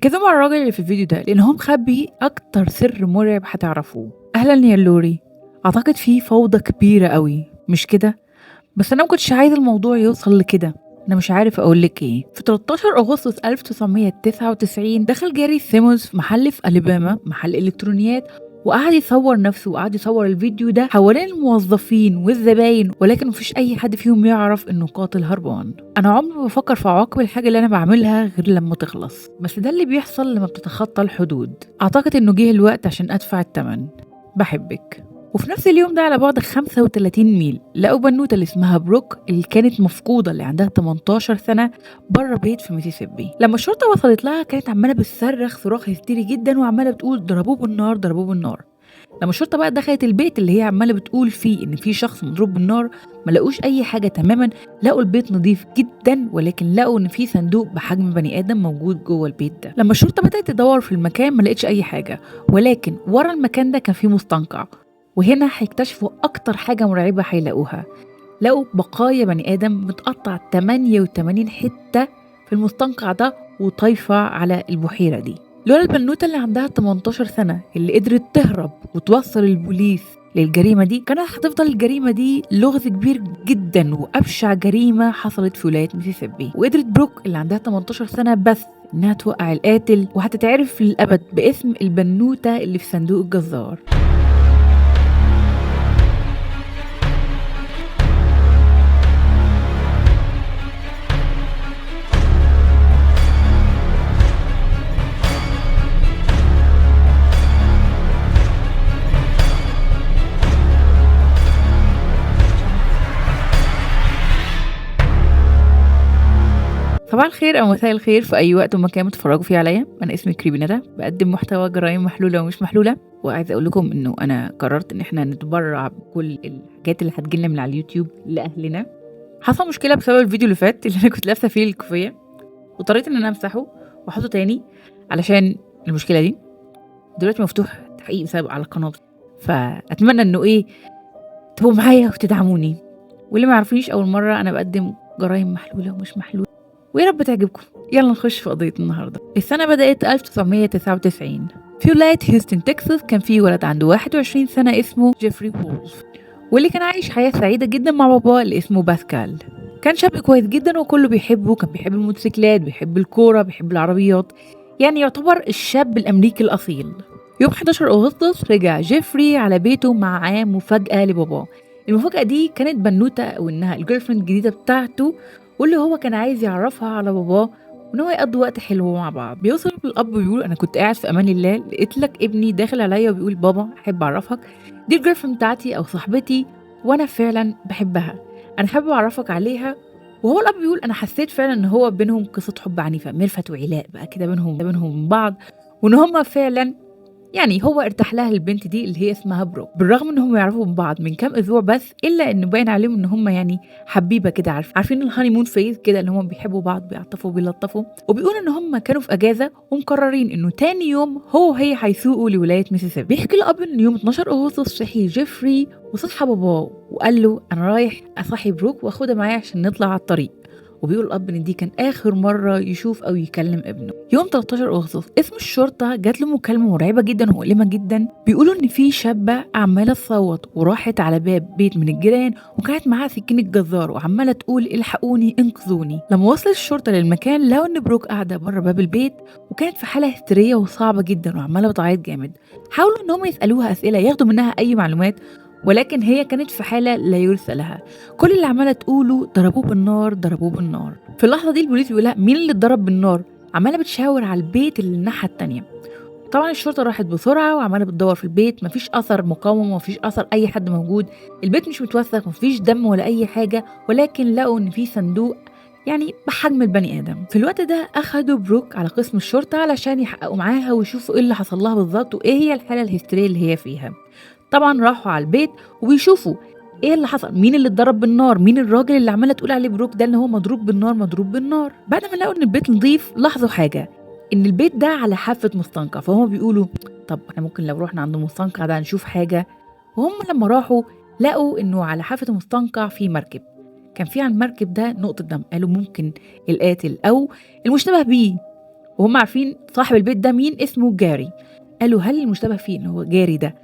ركزوا مع الراجل اللي في الفيديو ده لأن هو مخبي أكتر سر مرعب هتعرفوه. أهلا يا لوري. أعتقد فيه فوضى كبيرة قوي، مش كده؟ بس أنا مكنتش عايز الموضوع يوصل لكده. أنا مش عارف أقولك إيه. في 13 أغسطس 1999 دخل جاري سيمونز في محل في ألاباما، محل إلكترونيات، وقعد يصور نفسه وقعد يصور الفيديو ده حوالين الموظفين والزباين، ولكن مفيش أي حد فيهم يعرف إنه قاتل هربان. أنا عمري ما بفكر في عواقب الحاجة اللي أنا بعملها غير لما تخلص، بس ده اللي بيحصل لما بتتخطى الحدود. أعتقد إنه جه الوقت عشان أدفع الثمن. بحبك. وفي نفس اليوم ده على بعد 35 ميل لقوا بنوتة اللي اسمها بروك اللي كانت مفقودة، اللي عندها 18 سنة، بره بيت في ميسيسيبي. لما الشرطة وصلت لها كانت عمالة بتصرخ صراخ هستيري جدا وعمالة بتقول ضربوه بالنار ضربوه بالنار. لما الشرطة بقى دخلت البيت اللي هي عمالة بتقول فيه إن في شخص مضروب بالنار، ما لقوش أي حاجة تماما. لقوا البيت نظيف جدا، ولكن لقوا إن في صندوق بحجم بني آدم موجود جوه البيت ده. لما الشرطة بدأت تدور في المكان ما لقتش أي حاجة، ولكن ورا المكان ده كان في مستنقع، وهنا هيكتشفوا أكتر حاجة مرعبة هيلاقوها. لقوا بقايا بني آدم متقطع 88 حتة في المستنقع ده وطايفة على البحيرة دي. لولا البنوتة اللي عندها 18 سنة اللي قدرت تهرب وتوصل البوليس للجريمة دي، كانت هتفضل الجريمة دي لغز كبير جدا وأبشع جريمة حصلت في ولاية ميسيسيبي. وقدرت بروك اللي عندها 18 سنة بس إنها توقع القاتل، وهتتعرف للأبد باسم البنوتة اللي في صندوق الجزار. صباح الخير أو مساء الخير في أي وقت ومكان بتتفرجوا فيه عليا. أنا اسمي كريبي ندى، بقدم محتوى جرائم محلولة ومش محلولة، وعايزة أقول لكم إنه أنا قررت إن إحنا نتبرع بكل الحاجات اللي هتجيلنا من على اليوتيوب لأهلنا. حصل مشكلة بسبب الفيديو اللي فات اللي أنا كنت لابسة فيه الكوفية، واضطريت إن أنا أمسحه وأحطه تاني علشان المشكلة دي. دلوقتي مفتوح تحقيق بسبب على القناة، فأتمنى إنه تبقوا معايا وتدعموني. واللي ما يعرفنيش أول مرة، أنا بقدم جرائم محلولة ومش محلولة، ويا رب تعجبكم. يلا نخش في قضية النهاردة. السنة بدأت 1999 في ولاية هيوستن تكساس. كان في ولد عنده 21 سنة اسمه جيفري وولف، واللي كان عايش حياة سعيدة جدا مع باباه اللي اسمه باسكال. كان شاب كويس جدا وكله بيحبه، كان بيحب الموتوسيكلات، بيحب الكورة، بيحب العربيات، يعني يعتبر الشاب الأمريكي الأصيل. يوم 11 أغسطس رجع جيفري على بيته مع مفاجأة لباباه. المفاجأة دي كانت بنوتة، أو إنها الجيرلفريند الجديدة بتاعته، واللي هو كان عايز يعرفها على باباه وان هو يقضوا وقت حلو مع بعض. بيوصل الاب بيقول انا كنت قاعد في امان الله، لقيت لك ابني داخل عليا وبيقول بابا احب اعرفك، دي الجيرلفريند بتاعتي او صاحبتي، وانا فعلا بحبها، انا حابب اعرفك عليها. وهو الاب بيقول انا حسيت فعلا ان هو بينهم قصه حب عنيفه، ميرفت وعلاء بقى كده بينهم بعض، وان هما فعلا يعني هو ارتاح لها البنت دي اللي هي اسمها بروك، بالرغم ان هم يعرفوا من بعض من كام اسبوع بس، الا انه باين عليهم ان هم يعني حبيبه كده، عارفين الهاني مون فيز كده، اللي هم بيحبوا بعض بيعطفوا بيلطفوا. وبيقول ان هم كانوا في اجازه ومقررين انه تاني يوم هو وهي هيسوقوا لولايه ميسيسيبي. بيحكي الاب ان يوم 12 اغسطس صحي جيفري وصحى باباه وقال له انا رايح اصحي بروك واخدها معايا عشان نطلع على الطريق. وبيقول الاب ان دي كان اخر مره يشوف او يكلم ابنه. يوم 13 اغسطس اسم الشرطه جات له مكالمه مرعبه جدا ومؤلمه جدا، بيقولوا ان في شابه عماله تصوت وراحت على باب بيت من الجيران وكانت معاها سكين الجزار وعماله تقول الحقوني انقذوني. لما وصلت الشرطه للمكان لقوا ان بروك قاعده بره باب البيت وكانت في حاله هستيريه وصعبه جدا وعماله بتعيط جامد. حاولوا ان هم يسالوها اسئله ياخدوا منها اي معلومات، ولكن هي كانت في حالة لا يرثى لها. كل اللي عمالة تقوله ضربوه بالنار ضربوه بالنار. في اللحظة دي البوليس بيقول لها مين اللي اتضرب بالنار؟ عمالة بتشاور على البيت اللي الناحية التانية. طبعا الشرطة راحت بسرعة وعمالة بتدور في البيت، مفيش أثر مقاومة، مفيش أثر أي حد موجود، البيت مش متوسخ، مفيش دم ولا أي حاجة، ولكن لقوا إن في صندوق يعني بحجم البني آدم. في الوقت ده أخدوا بروك على قسم الشرطة علشان يحققوا معاها ويشوفوا إيه اللي حصل لها بالظبط وإيه هي الحالة الهستيرية اللي هي فيها. طبعا راحوا على البيت وبيشوفوا ايه اللي حصل، مين اللي اتضرب بالنار، مين الراجل اللي عماله تقول عليه بروك ده ان هو مضروب بالنار مضروب بالنار. بعد ما لقوا ان البيت نظيف لاحظوا حاجه، ان البيت ده على حافه مستنقع، فهم بيقولوا طب احنا ممكن لو رحنا عند المستنقع ده نشوف حاجه. وهم لما راحوا لقوا انه على حافه المستنقع في مركب، كان في على المركب ده نقطه دم. قالوا ممكن القاتل او المشتبه بيه وهم عارفين صاحب البيت ده مين، اسمه جاري. قالوا هل المشتبه فيه إن هو جاري ده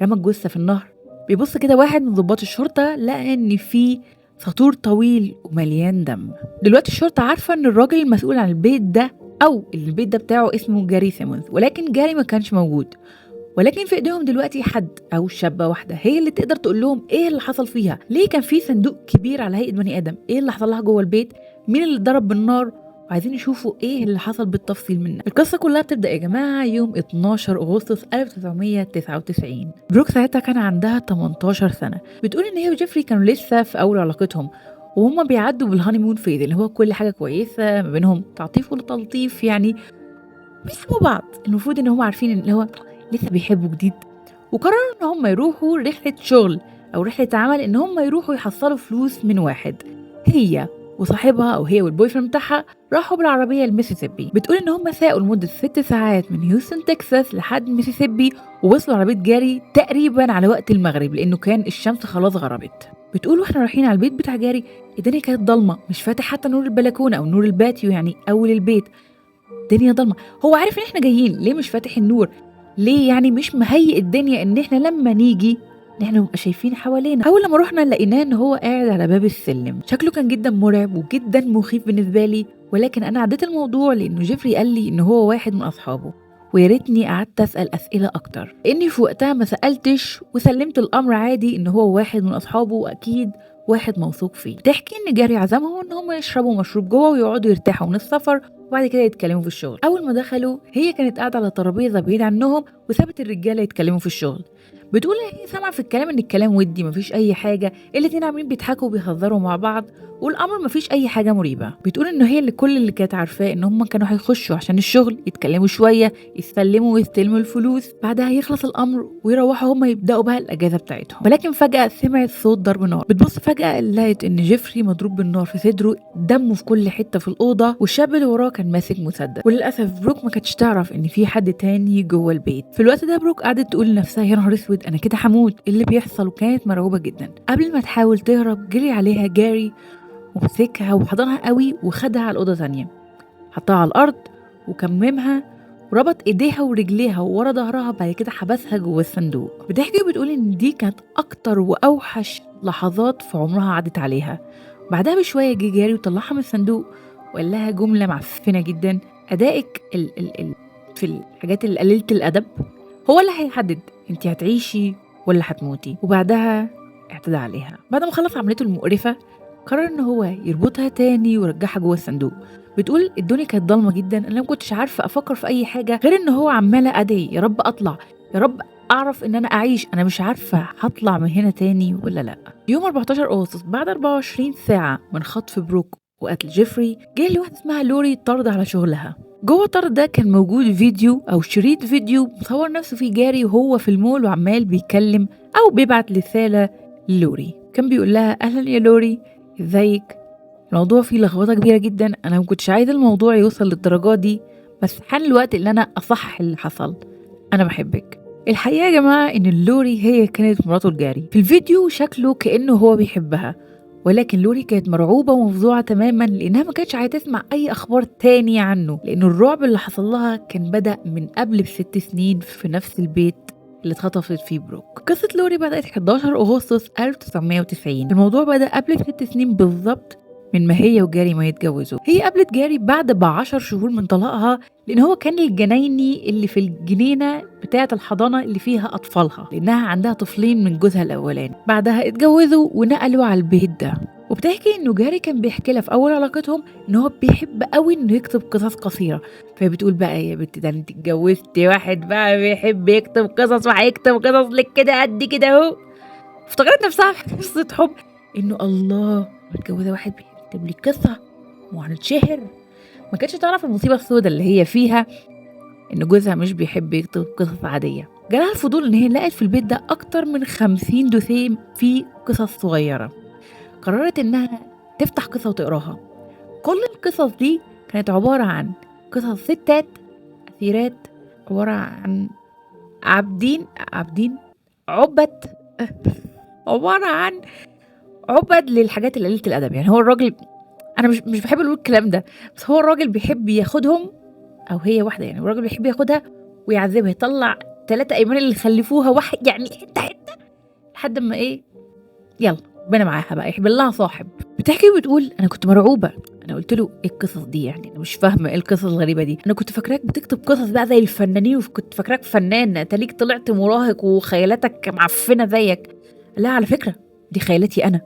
رمى الجثة في النهر؟ بيبص كده واحد من ضباط الشرطة لقى إن في سطور طويل ومليان دم. دلوقتي الشرطة عارفة إن الراجل المسؤول عن البيت ده أو البيت ده بتاعه اسمه جاري سيمونز، ولكن جاري ما كانش موجود. ولكن في ايديهم دلوقتي حد او شابه واحده هي اللي تقدر تقول لهم ايه اللي حصل فيها، ليه كان في صندوق كبير على هيئه بني ادم، ايه اللي حصل لها جوه البيت، مين اللي ضرب بالنار، وعايزين يشوفوا ايه اللي حصل بالتفصيل منها. القصه كلها بتبدا يا جماعه يوم 12 اغسطس 1999. بروك ساعتها كان عندها 18 سنه. بتقول ان هي وجيفري كانوا لسه في اول علاقتهم، وهما بيعدوا بالهانيمون فيز اللي هو كل حاجه كويسه ما بينهم، تعطيف وتلطيف يعني، بيحبوا بعض. المفروض ان هم عارفين ان هو لسه بيحبوا جديد، وقرروا ان هم يروحوا رحله شغل او رحله عمل، ان هم يروحوا يحصلوا فلوس من واحد. هي وصاحبها او هي والبوي فريند بتاعها راحوا بالعربيه لميسيسيبي. بتقول ان هم ساقوا لمده 6 ساعات من هيوستن تكساس لحد ميسيسيبي، ووصلوا على بيت جاري تقريبا على وقت المغرب لانه كان الشمس خلاص غربت. بتقول واحنا رايحين على البيت بتاع جاري الدنيا كانت ضلمه، مش فاتح حتى نور البلكونه او نور الباتيو يعني اول البيت، الدنيا ضلمه. هو عارف ان احنا جايين، ليه مش فاتح النور؟ ليه يعني مش مهيئ الدنيا ان احنا لما نيجي ان احنا نبقى شايفين حوالينا؟ اول لما رحنا لقيناه ان هو قاعد على باب السلم. شكله كان جدا مرعب وجدا مخيف بالنسبه لي، ولكن انا عديت الموضوع لانه جيفري قال لي ان هو واحد من اصحابه، ويا ريتني قعدت اسال اسئله اكتر، لاني في وقتها ما سالتش وسلمت الامر عادي ان هو واحد من اصحابه واكيد واحد موثوق فيه. تحكي ان جاري عزمهم ان هم يشربوا مشروب جوه ويقعدوا يرتاحوا من السفر، وبعد كده يتكلموا في الشغل. اول ما دخلوا هي كانت قاعده على ترابيزه بعيد عنهم وسابت الرجاله يتكلموا في الشغل. بتقول هي سامعه في الكلام ان الكلام ودي مفيش اي حاجه، الاتنين عاملين بيضحكوا وبيهزروا مع بعض والامر مفيش اي حاجه مريبه. بتقول انه هي اللي كل اللي كانت عارفاه ان هم كانوا هيخشوا عشان الشغل، يتكلموا شويه، يسلموا ويستلموا الفلوس، بعدها يخلص الامر ويروحوا هم يبداوا بقى الاجازه بتاعتهم. ولكن فجاه سمعت صوت ضرب نار. بتبص فجاه لقيت ان جيفري مضروب بالنار في صدره، دمه في كل حته في الاوضه، والشاب اللي وراه كان ماسك مسدس. وللاسف بروك ما كانتش تعرف ان في حد تاني جوه البيت. في الوقت ده بروك قعدت تقول لنفسها يا نهار اسود انا كده هموت، ايه اللي بيحصل؟ وكانت مرعوبه جدا. قبل ما تحاول تهرب جري عليها جاري ومسكها وحضنها قوي وخدها على الأوضة تانية، حطها على الأرض وكممها وربط ايديها ورجليها ورا ظهرها، بعد كده حبسها جوه الصندوق. بتحكي وبتقول ان دي كانت اكتر واوحش لحظات في عمرها عدت عليها. بعدها بشويه جه جاري وطلعها من الصندوق وقال لها جمله معفنه جدا: ادائك في الحاجات اللي قليله الادب هو اللي هيحدد انت هتعيشي ولا هتموتي. وبعدها اعتدى عليها. بعد ما خلص عملته المقرفه قرر ان هو يربطها تاني ويرجعها جوه الصندوق. بتقول الدنيا كانت ضلمه جدا، انا ما كنتش عارفه افكر في اي حاجه غير ان هو عماله ادعي يا رب اطلع، يا رب اعرف ان انا اعيش، انا مش عارفه هطلع من هنا تاني ولا لا. يوم 14 اغسطس بعد 24 ساعه من خطف بروك وقتل جيفري جه لي واحده اسمها لوري طرد على شغلها. جوه الطرد ده كان موجود فيديو او شريط فيديو مصور نفسه فيه جاري وهو في المول وعمال بيكلم او بيبعت رساله لوري. كان بيقول لها اهلا يا لوري، ازيك؟ الموضوع فيه لخبطه كبيره جدا، انا ما كنتش عايزه الموضوع يوصل للدرجه دي، بس حان الوقت ان انا اصحح اللي حصل، انا بحبك. الحقيقه يا جماعه ان لوري هي كانت مراته الجاري. في الفيديو شكله كانه هو بيحبها، ولكن لوري كانت مرعوبه ومفزوعه تماما لانها ما كانتش عايزه تسمع اي اخبار تاني عنه، لان الرعب اللي حصل لها كان بدا من قبل ب6 سنين في نفس البيت اللي اتخطفت فيه بروك. قصة لوري بدأت 11 أغسطس 1990. الموضوع بدأ قبل 6 سنين بالظبط من ما هي وجاري ما يتجوزوا. هي قابلت جاري بعد ب10 شهور من طلاقها، لأن هو كان الجنايني اللي في الجنينة بتاعة الحضانة اللي فيها أطفالها، لأنها عندها طفلين من جوزها الأولاني. بعدها اتجوزوا ونقلوا على البيت ده. وبتحكي انه جاري كان بيحكي لها في اول علاقتهم ان هو بيحب قوي انه يكتب قصص قصيره، فبتقول بقى يا بنت ده انت اتجوزتي واحد بقى بيحب يكتب قصص وهيكتب قصص لك كده قد كده اهو. افتكرت نفسها في قصه حب انه الله متجوزه واحد بيكتب لي قصه وهنتشهر. ما كانتش تعرف المصيبه السوداء اللي هي فيها ان جوزها مش بيحب يكتب قصص عاديه. جالها الفضول ان هي لقت في البيت ده اكتر من 50 دوسيه فيه قصص صغيره. قررت انها تفتح قصة وتقراها. كل القصص دي كانت عبارة عن قصص ستات أثيرات، عبارة عن عبدين عبد عبارة عن عبد للحاجات اللي قليلة الأدب. يعني هو الراجل، أنا مش بحب أقول الكلام ده، بس هو الراجل بيحب ياخدهم او هي واحده يعني، والراجل بيحب ياخدها ويعذبها، يطلع 3 ايمان اللي خلفوها واحد يعني حته لحد ما ايه، يلا ربنا معاها بقى، يحب لها صاحب. بتحكي وبتقول انا كنت مرعوبه. انا قلت له ايه القصص دي يعني، انا مش فاهمه ايه القصص الغريبه دي، انا كنت فاكراك بتكتب قصص بقى زي الفنانين، وكنت فاكراك فنان، انت ليك طلعت مراهق وخيالاتك معفنه زيك. لا على فكره دي خيالاتي انا،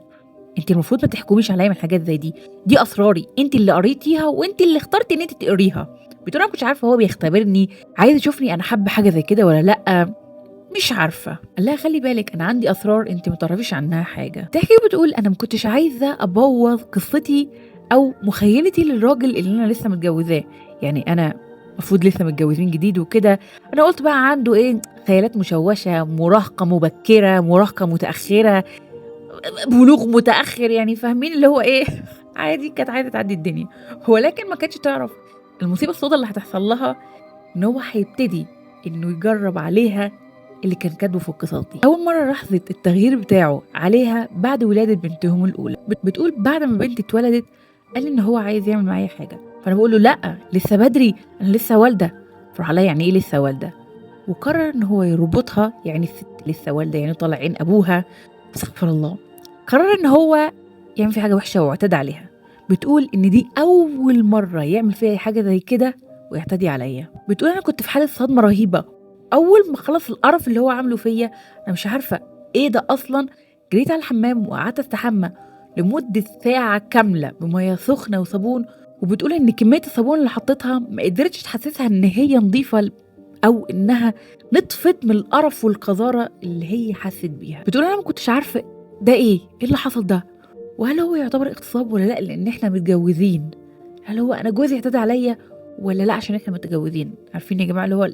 انت المفروض ما تحكميش عليا من حاجات زي دي اسراري، انت اللي قريتيها وانت اللي اخترتي ان انت تقريها. بتقول انا مش عارفه هو بيختبرني، عايز يشوفني انا حابه حاجه زي كده ولا لا، مش عارفه. قال لها خلي بالك انا عندي اسرار انت ما تعرفيش عنها حاجه. تحكي وبتقول انا ما كنتش عايزه ابوظ قصتي او مخيلتي للراجل اللي انا لسه متجوزاه، يعني انا المفروض لسه متجوزين جديد وكده، انا قلت بقى عنده ايه، خيالات مشوشه، مراهقه مبكره، مراهقه متاخره، بلوغ متاخر، يعني فاهمين اللي هو ايه عادي، كانت عايزه تعدي الدنيا. ولكن ما كانتش تعرف المصيبه السوداء اللي هتحصل لها، ان هو هيبتدي انه يجرب عليها اللي كان كاتبه في القصص دي. اول مره لاحظت التغيير بتاعه عليها بعد ولاده بنتهم الاولى. بتقول بعد ما بنتي اتولدت قال لي ان هو عايز يعمل معايا حاجه، فانا بقول له لا لسه بدري، انا لسه والده. فراح عليا يعني ايه لسه والده، وقرر ان هو يربطها، يعني الست لسه والده يعني طالع عين ابوها، استغفر الله. قرر ان هو يعمل في حاجه وحشه واعتدى عليها. بتقول ان دي اول مره يعمل فيها حاجه زي كده ويعتدي عليا. بتقول انا كنت في حاله صدمه رهيبه، اول ما خلص القرف اللي هو عامله فيا، انا مش عارفه ايه ده اصلا، جريت على الحمام وقعدت استحمى لمده ساعه كامله بميه سخنه وصابون. وبتقول ان كميه الصابون اللي حطيتها ما قدرتش تحسسها ان هي نظيفه او انها نطفت من القرف والقذاره اللي هي حست بيها. بتقول انا ما كنتش عارفه ده ايه اللي حصل ده، وهل هو يعتبر اغتصاب ولا لا لان احنا متجوزين، هل هو انا جوزي اعتدى عليا ولا لا عشان احنا متجوزين. عارفين يا جماعه اللي هو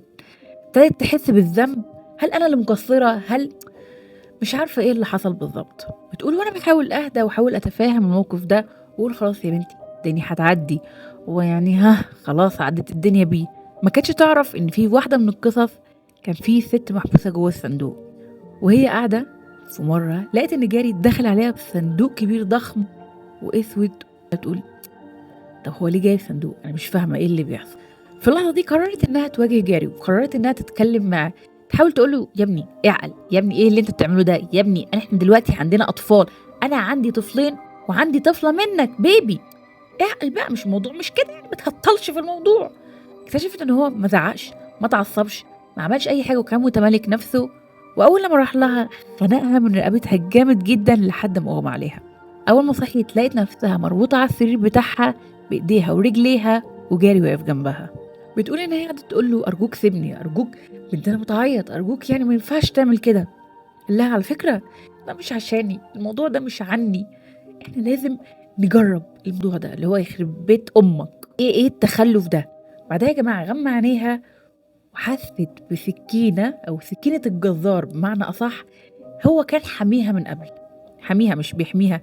ابتدت تحس بالذنب، هل انا اللي مقصره، هل مش عارفه ايه اللي حصل بالظبط. بتقول وانا بحاول اهدى واحاول اتفاهم الموقف ده واقول خلاص يا بنتي الدنيا هتعدي، ويعني خلاص عدت الدنيا بيه. ما كانتش تعرف ان في واحده من القصص كان في ست محبوسه جوه الصندوق، وهي قاعده في مره لقيت ان جاري دخل عليها بصندوق كبير ضخم واسود. بتقول طب هو ليه جاي صندوق، انا مش فاهمه ايه اللي بيحصل. في اللحظه دي قررت انها تواجه جاري، وقررت انها تتكلم معاه، تحاول تقول له يا ابني اعقل، يا ابني ايه اللي انت بتعمله ده، يا ابني احنا دلوقتي عندنا اطفال، انا عندي طفلين وعندي طفله منك بيبي، اعقل بقى، مش الموضوع مش كده يعني، ما تهطلش في الموضوع. اكتشفت ان هو ما زعقش، ما تعصبش، ما عملش اي حاجه، وكان متمالك نفسه. واول لما راح لها خنقها من رقبتها جامد جدا لحد ما اغمى عليها. اول ما صحيت لقيت نفسها مربوطه على السرير بتاعها بايديها ورجليها، وجاري واقف جنبها. بتقول ان هي قعدت تقول له ارجوك سيبني، ارجوك بنتنا بتعيط، ارجوك يعني ما ينفعش تعمل كده. قال لها على فكره ده مش عشاني، الموضوع ده مش عني، احنا لازم نجرب الموضوع ده اللي هو يخرب بيت امك، ايه التخلف ده. بعدها يا جماعه غمى عينيها وحست بسكينه او سكينه الجزار بمعنى اصح، هو كان حاميها من قبل، حاميها مش بيحميها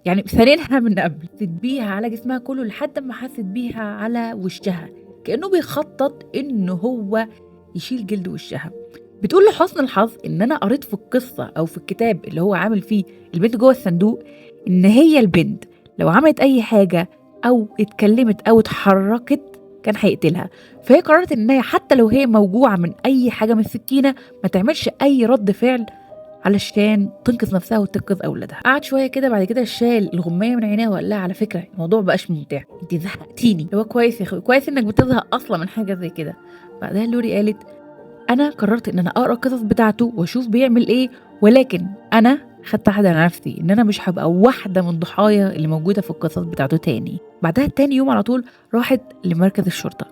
يعني سنينها من قبل، حست بيها على جسمها كله لحد ما حست بيها على وشها، كأنه بيخطط إنه هو يشيل جلد وشها. بتقول لحسن الحظ إن أنا قريت في القصة أو في الكتاب اللي هو عامل فيه البنت جوه الصندوق، إن هي البنت لو عملت أي حاجة أو اتكلمت أو اتحركت كان هيقتلها. فهي قررت إن هي حتى لو هي موجوعة من أي حاجة من السكينة ما تعملش أي رد فعل علشان تنقذ نفسها وتنقذ اولادها. قعد شويه كده، بعد كده شال الغمايه من عينيها وقال لها على فكره الموضوع بقاش ممتع، انت زهقتيني. هو كويس يا اخوي، كويس انك بتزهق اصلا من حاجه زي كده. بعدها لوري قالت انا قررت ان انا اقرا القصص بتاعته واشوف بيعمل ايه، ولكن انا خدت عهد على نفسي ان انا مش هبقى واحده من الضحايا اللي موجوده في القصص بتاعته تاني. بعدها تاني يوم على طول راحت لمركز الشرطه،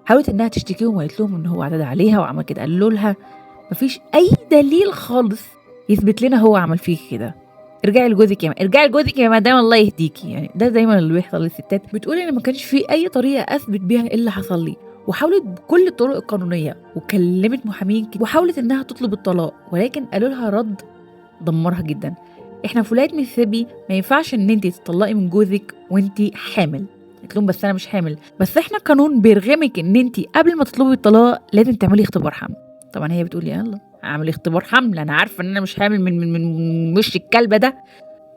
حاولت انها تشتكيهم وقالت لهم ان هو اعتدى عليها وعمل كده. قالوا لها مفيش اي دليل خالص يثبت لنا هو عمل فيك كده، ارجعي لجوزك ارجعي لجوزك يا مدام الله يهديكي. يعني ده دايما اللي بيحصل للستات. بتقول ان ما كانش في اي طريقه اثبت بيها ايه اللي حصل لي، وحاولت بكل الطرق القانونيه وكلمت محامين وحاولت انها تطلب الطلاق، ولكن قالوا لها رد دمرها جدا، احنا في ولايه ميسيسيبي ما ينفعش ان انت تطلقي من جوزك وانت حامل. قلت لهم بس انا مش حامل، بس احنا القانون بيرغمك ان انت قبل ما تطلبي الطلاق لازم تعملي اختبار حمل. طبعا هي بتقول يلا اعمل اختبار حمل، انا عارفه ان انا مش حامل من وش الكلبه ده.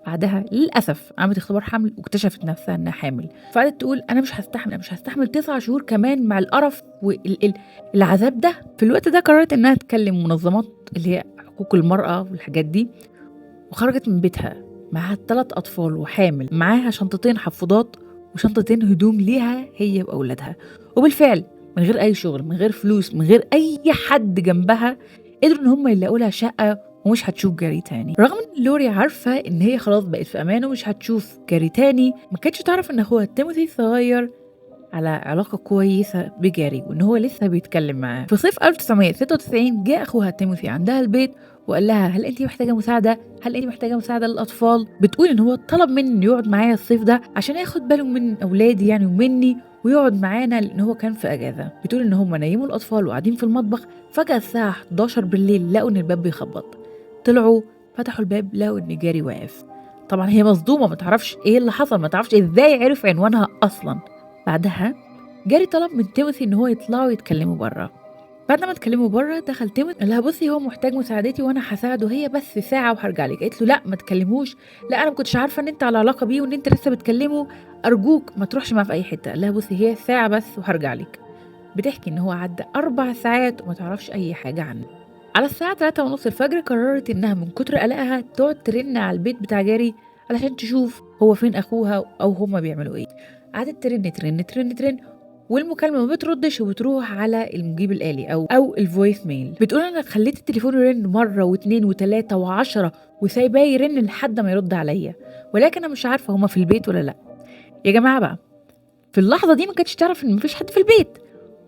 بعدها للأسف عملت اختبار حمل واكتشفت نفسها إنها حامل، فقعدت تقول أنا مش هستحمل 9 شهور كمان مع القرف والعذاب ده. في الوقت ده قررت إنها تكلم منظمات اللي هي حقوق المرأة والحاجات دي، وخرجت من بيتها معاها 3 أطفال وحامل، معاها شنطتين حفاضات وشنطتين هدوم ليها هي وأولادها. وبالفعل من غير أي شغل، من غير فلوس، من غير أي حد جنبها، قدروا إن هم يلاقوا لها شقة ومش هتشوف جاري تاني. رغم إن لوري عارفة إن هي خلاص بقت في أمان ومش هتشوف جاري تاني، ما كانتش تعرف إن أخوها تيموثي الصغير على علاقة كويسة بجاري وإن هو لسه بيتكلم معاه. في صيف 1996 جاء أخوها تيموثي عندها البيت وقال لها هل أنت محتاجة مساعدة؟ هل أنت محتاجة مساعدة للأطفال؟ بتقول إن هو طلب مني إنه يقعد معايا الصيف ده عشان ياخد باله من أولادي يعني ومني ويقعد معانا لأن هو كان في أجازة. بتقول إن هم نيموا الأطفال وقاعدين في المطبخ، فجأة الساعة 11 بالليل لقوا إن الباب بيخبط. طلعوا فتحوا الباب لقوا إن جاري واقف. طبعا هي مصدومة، ما تعرفش إيه اللي حصل، ما تعرفش إزاي عرف عنوانها أصلا. بعدها جاري طلب من تيموثي إن هو يطلعوا يتكلموا بره. بعد ما اتكلموا بره دخل تيموثي قال لها بصي هو محتاج مساعدتي وانا هساعده، هي بس ساعه وهرجع لك. قالت له لا ما تكلموش، لا انا ما كنتش عارفه ان انت على علاقه بيه وان انت لسه بتكلمه، ارجوك ما تروحش معاه في اي حته. قال لها بصي هي ساعه بس وهرجع لك. بتحكي ان هو عدى 4 ساعات وما تعرفش اي حاجه عنه. على الساعه 3:30 الفجر قررت انها من كتر قلقها تقعد ترن على البيت بتاع جاري علشان تشوف هو فين اخوها او هما بيعملوا ايه. قعدت ترن ترن ترن ترن والمكالمه ما بتردش وبتروح على المجيب الآلي او الفويس ميل. بتقول انا خليت التليفون يرن مره واثنين وثلاثه وعشرة وسايباه يرن لحد ما يرد عليا، ولكن انا مش عارفه هما في البيت ولا لا. يا جماعه بقى في اللحظه دي ما كانتش تعرف ان مفيش حد في البيت،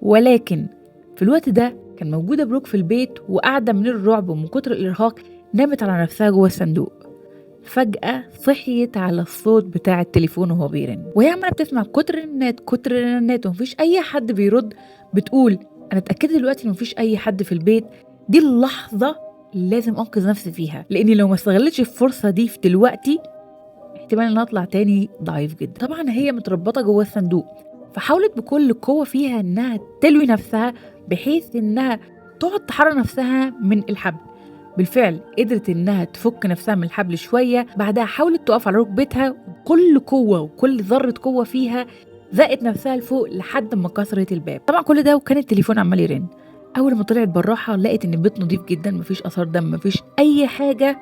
ولكن في الوقت ده كان موجوده بروك في البيت وقاعده من الرعب ومن كتر الارهاق نامت على نفسها جوه الصندوق. فجأة صحيت على الصوت بتاع التليفون وهو بيرن، وهي عمالة بتسمع كتر الرنات ومفيش أي حد بيرد. بتقول أنا اتأكدت دلوقتي إن مفيش أي حد في البيت، دي اللحظة اللي لازم أنقذ نفسي فيها، لأني لو ما استغلتش الفرصة دي في دلوقتي احتمال إن أطلع تاني ضعيف جدا. طبعا هي متربطة جوه الصندوق، فحاولت بكل قوة فيها إنها تلوي نفسها بحيث إنها تقعد تحرر نفسها من الحبل. بالفعل قدرت إنها تفك نفسها من الحبل شوية، بعدها حاولت تقف على ركبتها بكل قوة وكل ذرة قوة فيها زقت نفسها لفوق لحد ما كسرت الباب. طبعا كل ده وكان التليفون عمال يرن. أول ما طلعت بالراحة لقيت إن البيت نظيف جدا، مفيش آثار دم مفيش أي حاجة،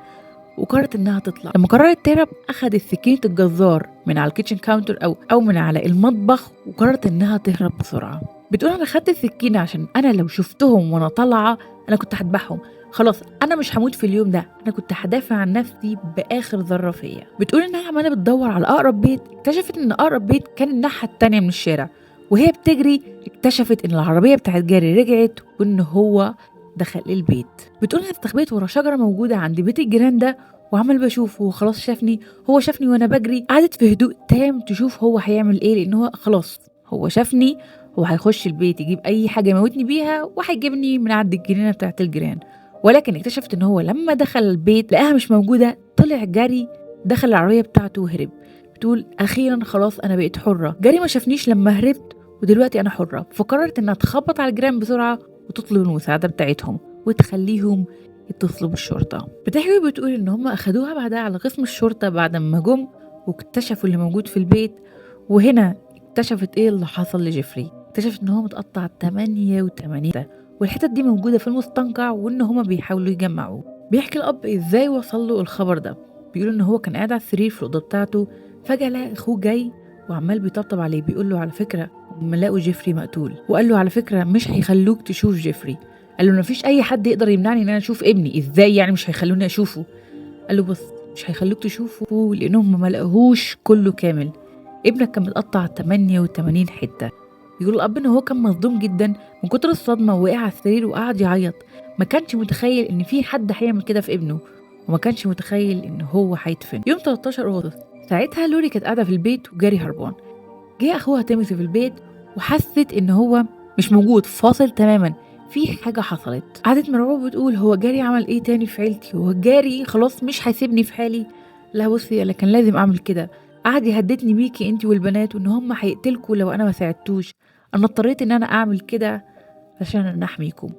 وقررت إنها تطلع. لما قررت تهرب أخدت سكينة الجزار من على الكيتشن كاونتر أو من على المطبخ وقررت إنها تهرب بسرعة. بتقول أنا خدت السكينة عشان أنا لو شفتهم وأنا طالعة أنا كنت هذبحهم، خلاص انا مش هموت في اليوم ده، انا كنت هدافع عن نفسي باخر ذره فيا. بتقول انها عماله بتدور على اقرب بيت، اكتشفت ان اقرب بيت كان الناحيه التانية من الشارع، وهي بتجري اكتشفت ان العربيه بتاعت جاري رجعت وان هو دخل البيت. بتقول انها استخبيت ورا شجره موجوده عند بيت الجيران ده وعمال بشوف هو خلاص شافني، هو شافني وانا بجري. قعدت في هدوء تام تشوف هو هيعمل ايه، لان هو خلاص هو شافني، هو هيخش البيت يجيب اي حاجه يموتني بيها وهيجيبني من عند الجنينه بتاعت الجيران. ولكن اكتشفت ان هو لما دخل البيت لقاها مش موجوده، طلع جري دخل العربيه بتاعته وهرب. بتقول اخيرا خلاص انا بقيت حره، جاري ما شافنيش لما هربت ودلوقتي انا حره. فقررت انها تخبط على الجيران بسرعه وتطلب المساعده بتاعتهم وتخليهم يتصلوا بالشرطه. بتحكي بتقول ان هم اخدوها بعدها على قسم الشرطه بعد ما جم واكتشفوا اللي موجود في البيت. وهنا اكتشفت ايه اللي حصل لجيفري، اكتشفت ان هو متقطع 88 والحتت دي موجودة في المستنقع وإن هما بيحاولوا يجمعوه. بيحكي الأب إزاي وصل له الخبر ده. بيقول إن هو كان قاعد على السرير في الأوضة بتاعته، فجأة لقى أخوه جاي وعمال بيطبطب عليه، بيقول له على فكرة هم لقوا جيفري مقتول، وقال له على فكرة مش هيخلوك تشوف جيفري. قال له مفيش أي حد يقدر يمنعني إن أنا أشوف ابني، إزاي يعني مش هيخلوني أشوفه؟ قال له بص مش هيخلوك تشوفه لأنهم ما لقوهوش كله كامل، ابنك كان متقطع 88 حتة. يقول الأب إن هو كان مصدوم جدا من كتر الصدمة ووقع على السرير وقعد يعيط. ما كانش متخيل إن في حد هيعمل كده في ابنه، وما كانش متخيل إن هو هيدفن. يوم 13 أغسطس ساعتها لوري كانت قاعدة في البيت وجاري هربان. جه أخوها تيموثي في البيت وحست إن هو مش موجود، فاصل تماما، في حاجة حصلت. قعدت مرعوبة بتقول هو جاري عمل إيه تاني في عيلتي؟ هو جاري خلاص مش هيسيبني في حالي؟ لا بصي أنا كان لازم أعمل كده، قعد يهددني بيكي انتي والبنات وإن هم هيقتلكوا لو أنا ما ساعدتوش، أنا اضطريت إن أنا أعمل كده عشان أنا أحميكم.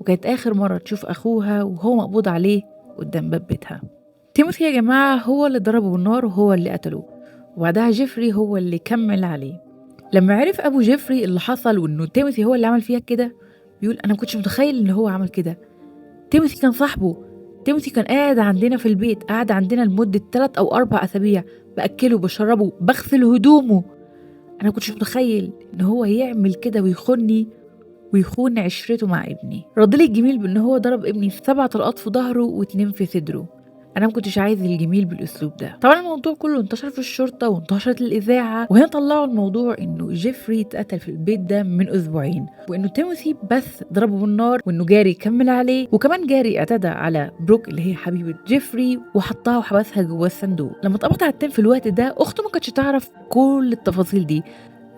وكانت آخر مرة تشوف أخوها وهو مقبوض عليه قدام باب بيتها. تيموثي يا جماعة هو اللي ضربه بالنار وهو اللي قتله، وبعدها جيفري هو اللي كمل عليه. لما عرف أبو جيفري اللي حصل وإنه تيموثي هو اللي عمل فيها كده، بيقول أنا مكنتش متخيل إن هو عمل كده. تيموثي كان صاحبه، تيموثي كان قاعد عندنا في البيت، قاعد عندنا لمدة 3 أو 4 أسابيع، بأكله بشربه بغسل هدومه. أنا مكنتش متخيل إن هو يعمل كده ويخوني ويخون عشرته مع ابني. ردلي الجميل بإن هو ضرب ابني 7 طلقات في ظهره و2 في صدره. انا ما كنتش عايز الجميل بالاسلوب ده. طبعا الموضوع كله انتشر في الشرطه وانتشرت الاذاعه، وهنا طلعوا الموضوع انه جيفري اتقتل في البيت ده من اسبوعين، وانه تيموثي بس ضربه بالنار، وانه جاري كمل عليه، وكمان جاري اعتدى على بروك اللي هي حبيبه جيفري وحطها وحبسها جوه الصندوق. لما اتقبض على التيم في الوقت ده اخته ما كانتش تعرف كل التفاصيل دي،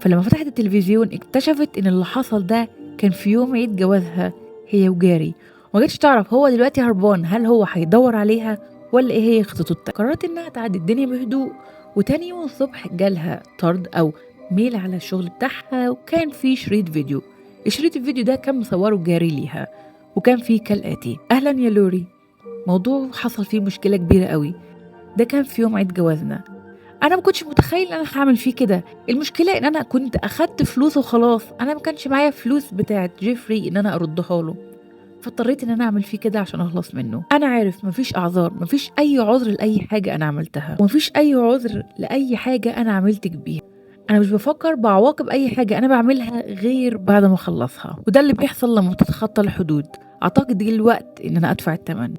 فلما فتحت التلفزيون اكتشفت ان اللي حصل ده كان في يوم عيد جوازها هي وجاري، وما كانتش تعرف هو دلوقتي هربان، هل هو هيدور عليها ولا ايه هي خطته. قررت انها تعدي الدنيا بهدوء، وتاني يوم الصبح جالها طرد او ميل على الشغل بتاعها، وكان في شريط فيديو. الشريط الفيديو ده كان مصوره جاري ليها، وكان فيه كالآتي: اهلا يا لوري، موضوع حصل فيه مشكلة كبيرة قوي، ده كان في يوم عيد جوازنا، انا ما كنتش متخيل ان انا هعمل فيه كده، المشكله ان انا كنت اخدت فلوس وخلاص، انا ما كانش معايا فلوس بتاعه جيفري ان انا اردها له، فاضطريت ان انا اعمل فيه كده عشان اخلص منه. انا عارف مفيش اعذار، مفيش اي عذر لاي حاجه انا عملتها، ومفيش اي عذر لاي حاجه انا عملتك بيها. انا مش بفكر بعواقب اي حاجه انا بعملها غير بعد ما اخلصها، وده اللي بيحصل لما تتخطى الحدود. اعتقد جه الوقت ان انا ادفع الثمن.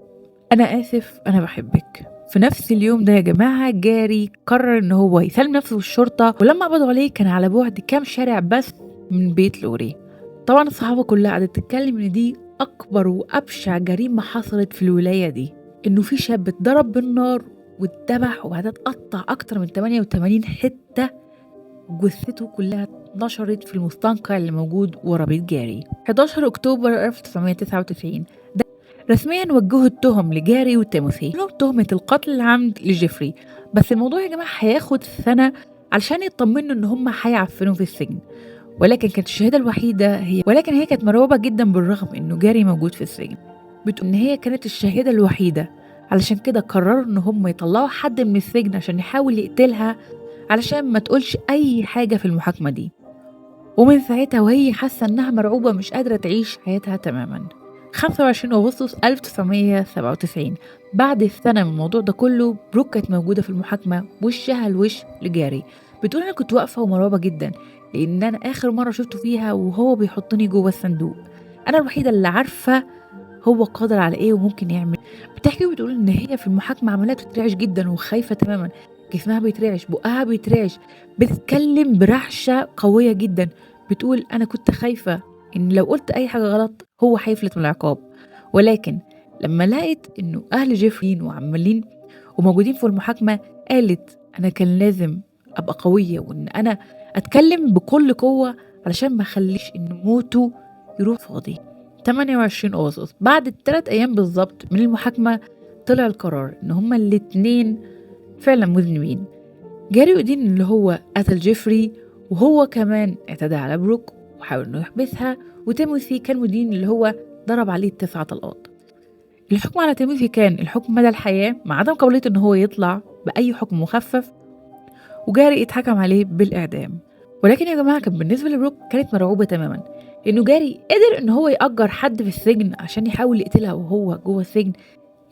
انا اسف، انا بحبك. في نفس اليوم ده يا جماعه جاري قرر ان هو يسلم نفسه للشرطه، ولما قبضوا عليه كان على بعد كام شارع بس من بيت لوري. طبعا الصحافه كلها قعدت تتكلم ان دي اكبر وابشع جريمه حصلت في الولايه دي، انه في شاب اتضرب بالنار واتذبح وبعدها اتقطع اكتر من 88 حته، جثته كلها اتنشرت في المستنقع اللي موجود ورا بيت جاري. 11 اكتوبر 1999 رسميا وجهوا التهم لجاري وتيموثي، لهم تهمة القتل العمد لجيفري، بس الموضوع يا جماعة هياخد سنة علشان يطمنوا ان هم هيعفنوا في السجن. ولكن كانت الشهادة الوحيدة هي كانت مرعوبة جدا بالرغم انه جاري موجود في السجن. بتقول ان هي كانت الشهادة الوحيدة، علشان كده قرروا ان هم يطلعوا حد من السجن عشان يحاول يقتلها علشان ما تقولش اي حاجة في المحاكمة دي. ومن ساعتها وهي حاسة انها مرعوبة، مش قادرة تعيش حياتها تماما. 25 أغسطس 1997 بعد سنة من الموضوع ده كله، بروك كانت موجودة في المحاكمة وشها الوش لجاري. بتقول أنا كنت واقفة ومرعوبة جدا، لأن أنا آخر مرة شفته فيها وهو بيحطني جوه الصندوق، أنا الوحيدة اللي عارفة هو قادر على إيه وممكن يعمل. بتحكي وبتقول إن هي في المحاكمة عمالة تترعش جدا وخايفة تماما، جسمها بيترعش، بقها بيترعش، بتتكلم برعشة قوية جدا. بتقول أنا كنت خايفة إن لو قلت أي حاجة غلط هو هيفلت من العقاب، ولكن لما لقيت إنه أهل جيفرين وعمالين وموجودين في المحاكمة، قالت أنا كان لازم أبقى قوية وإن أنا أتكلم بكل قوة علشان ما أخليش إن موته يروح فاضي. 28 أغسطس بعد 3 أيام بالظبط من المحاكمة، طلع القرار إن هما الاتنين فعلا مذنبين. جاري ودين اللي هو قتل جيفري، وهو كمان اعتدى على بروك وحاول انه يحبسها، وتيموثي كان مدين اللي هو ضرب عليه 9 طلقات. الحكم على تيموثي كان الحكم مدى الحياة مع عدم قابلية ان هو يطلع بأي حكم مخفف، وجاري اتحكم عليه بالإعدام. ولكن يا جماعة كان بالنسبة لبروك كانت مرعوبة تماما، لأنه جاري قدر ان هو يأجر حد في السجن عشان يحاول يقتلها وهو جوه السجن.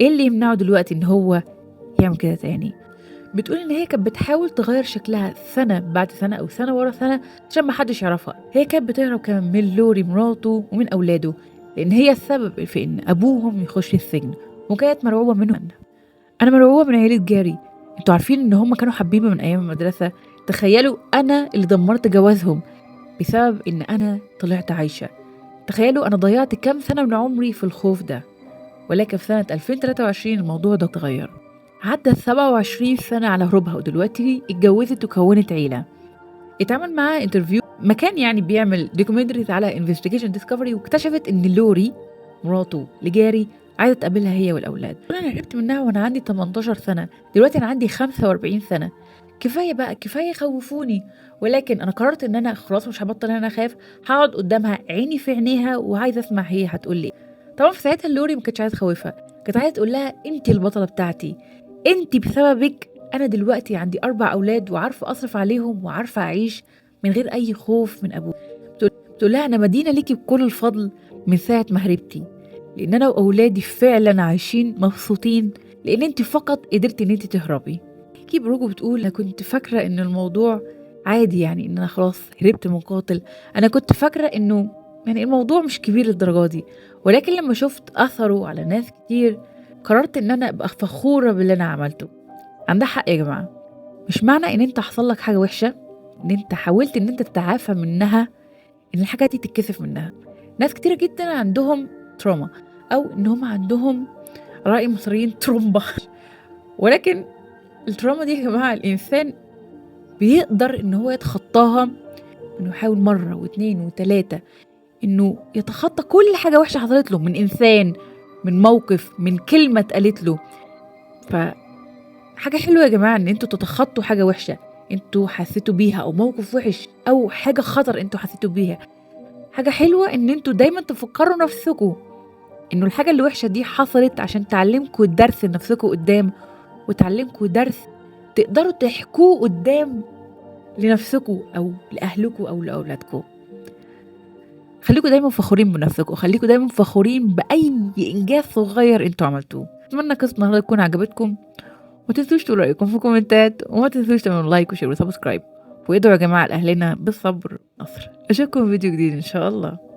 ايه اللي يمنعه دلوقتي ان هو يعمل كده تاني؟ بتقول ان هي كانت بتحاول تغير شكلها سنه بعد سنه او سنه ورا سنه عشان ما حدش يعرفها. هي كانت بتهرب كمان من لوري مراته ومن اولاده، لان هي السبب في ان ابوهم يخش السجن، وكانت مرعوبه منهم. انا مرعوبه من عيله جاري، انتوا عارفين ان هم كانوا حبيبه من ايام المدرسه. تخيلوا انا اللي دمرت جوازهم بسبب ان انا طلعت عايشه. تخيلوا انا ضيعت كام سنه من عمري في الخوف ده. ولكن في سنه 2023 الموضوع ده اتغير. عدت 27 سنة على هروبها، ودلوقتي اتجوزت وكونت عيلة. اتعمل معاها انترفيو مكان يعني بيعمل دوكيومنتريز على انفستيجيشن ديسكفري، واكتشفت ان لوري مراته لجاري عايزة تقابلها هي والأولاد. انا هربت منها وانا عندي 18 سنة، دلوقتي انا عندي 45 سنة، كفاية بقى، كفاية يخوفوني. ولكن انا قررت ان انا خلاص مش هبطل ان انا اخاف، هقعد قدامها عيني في عينيها وعايزة اسمع هي هتقول لي. طبعا في ساعتها لوري ما كانتش عايزة تخوفها، كانت عايزة تقول لها انت البطلة بتاعتي، أنتِ بسببِك أنا دلوقتي عندي 4 أولاد وعارفة أصرف عليهم وعارفة أعيش من غير أي خوف من أبويا. بتقول لها: أنا مدينة ليكِ بكل الفضل من ساعة ما هربتِ، لإن أنا وأولادي فعلًا عايشين مبسوطين، لإن أنتِ فقط قدرتِ إن أنتِ تهربي. بتحكي بروجو بتقول: أنا كنت فاكرة إن الموضوع عادي، يعني إن أنا خلاص هربت من قاتل، أنا كنت فاكرة إنه يعني الموضوع مش كبير للدرجة دي، ولكن لمّا شُفت أثره على ناس كتير قررت إن أنا أبقى فخورة باللي أنا عملته. عندها حق يا جماعة، مش معنى إن أنت حصل لك حاجة وحشة إن أنت حاولت إن أنت تتعافى منها إن الحاجة دي تتكسف منها. ناس كتيرة جدًا عندهم trauma أو إن هم عندهم رأي المصريين ترومبا ولكن التروما دي يا جماعة الإنسان بيقدر إن هو يتخطاها، إنه يحاول مرة و2 و3 إنه يتخطى كل حاجة وحشة حصلت له من إنسان، من موقف، من كلمة اتقالت له. فحاجة حلوة يا جماعة إن أنتم تتخطوا حاجة وحشة أنتم حسيتوا بيها أو موقف وحش أو حاجة خطر أنتم حسيتوا بيها. حاجة حلوة إن أنتم دايمًا تفكروا نفسكم إنه الحاجة اللي وحشة دي حصلت عشان تعلمكم درس لنفسكم قدام، وتعلمكم درس تقدروا تحكوه قدام لنفسكم أو لأهلكم أو لأولادكم. خليكم دايما فخورين بنفسكم، خليكم دايما فخورين بأي إنجاز صغير أنتوا عملتوه. أتمنى قصة النهارده تكون عجبتكم، ومتنسوش تقولوا رأيكم في الكومنتات، وما تنسوش تعملوا لايك وشير وسبسكرايب، وادعوا يا جماعة لأهلنا بالصبر والنصر. أشوفكم في فيديو جديد إن شاء الله.